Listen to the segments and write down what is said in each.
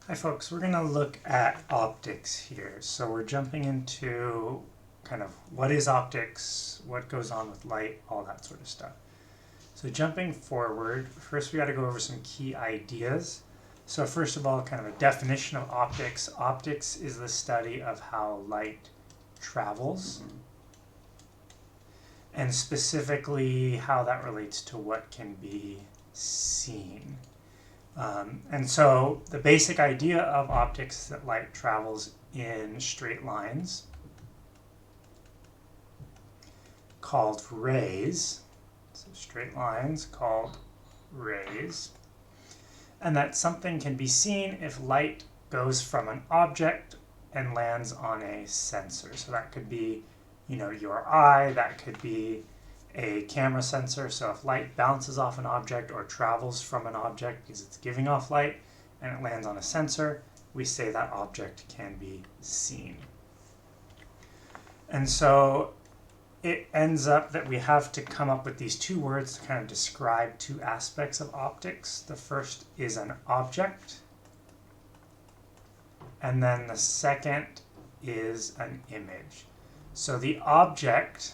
Hi folks, we're going to look at optics here. So we're jumping into kind of what is optics, what goes on with light, all that sort of stuff. So jumping forward, first we got to go over some key ideas. So first of all, kind of a definition of optics. Optics is the study of how light travels, and specifically how that relates to what can be seen. And so the basic idea of optics is that light travels in straight lines called rays. So straight lines called rays. And that something can be seen if light goes from an object and lands on a sensor. So that could be, your eye, that could be a camera sensor. So if light bounces off an object or travels from an object because it's giving off light and it lands on a sensor, we say that object can be seen. And so it ends up that we have to come up with these two words to kind of describe two aspects of optics. The first is an object, and then the second is an image. So the object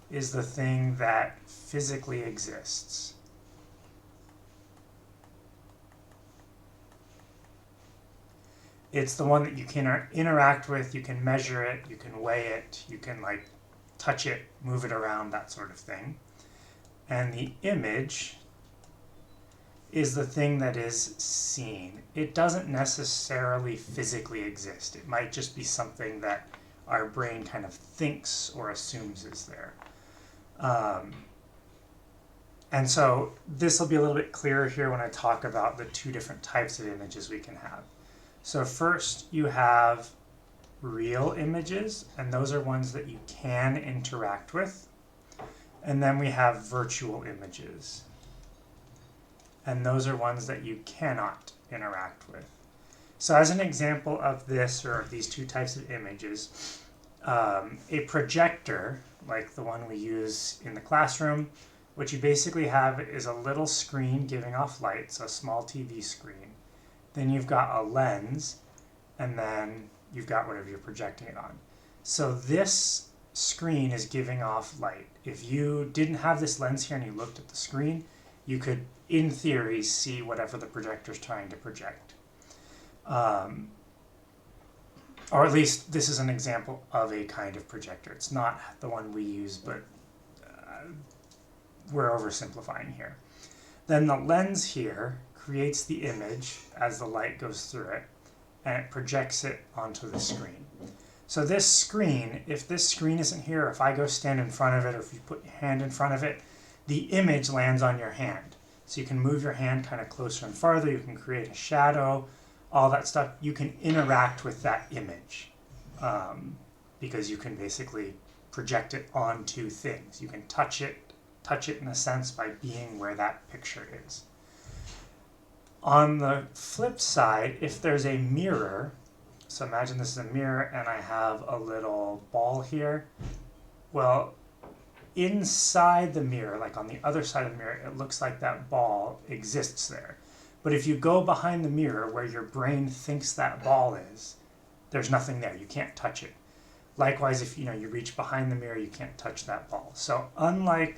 is the thing that physically exists. It's the one that you can interact with, you can measure it, you can weigh it, you can touch it, move it around, that sort of thing. And the image is the thing that is seen. It doesn't necessarily physically exist. It might just be something that our brain kind of thinks or assumes is there. And so this will be a little bit clearer here when I talk about the two different types of images we can have. So first you have real images, and those are ones that you can interact with. And then we have virtual images, and those are ones that you cannot interact with. So as an example of this, or of these two types of images, a projector, like the one we use in the classroom, what you basically have is a little screen giving off light, so a small TV screen. Then you've got a lens, and then you've got whatever you're projecting it on. So this screen is giving off light. If you didn't have this lens here and you looked at the screen, you could, in theory, see whatever the projector is trying to project. Or at least this is an example of a kind of projector. It's not the one we use, but we're oversimplifying here. Then the lens here creates the image as the light goes through it, and it projects it onto the screen. So this screen, if this screen isn't here, if I go stand in front of it, or if you put your hand in front of it, the image lands on your hand. So you can move your hand kind of closer and farther, you can create a shadow, all that stuff. You can interact with that image because you can basically project it onto things. You can touch it in a sense by being where that picture is. On the flip side, if there's a mirror, so imagine this is a mirror and I have a little ball here. Well, inside the mirror, like on the other side of the mirror, it looks like that ball exists there. But if you go behind the mirror where your brain thinks that ball is, there's nothing there. You can't touch it. Likewise, if you reach behind the mirror, you can't touch that ball. So unlike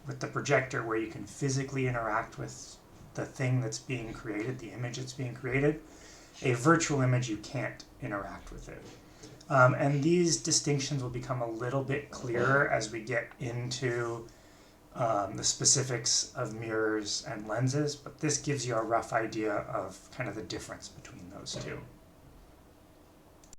with the projector where you can physically interact with the thing that's being created, the image that's being created, a virtual image, you can't interact with it. And these distinctions will become a little bit clearer as we get into the specifics of mirrors and lenses, but this gives you a rough idea of kind of the difference between those two.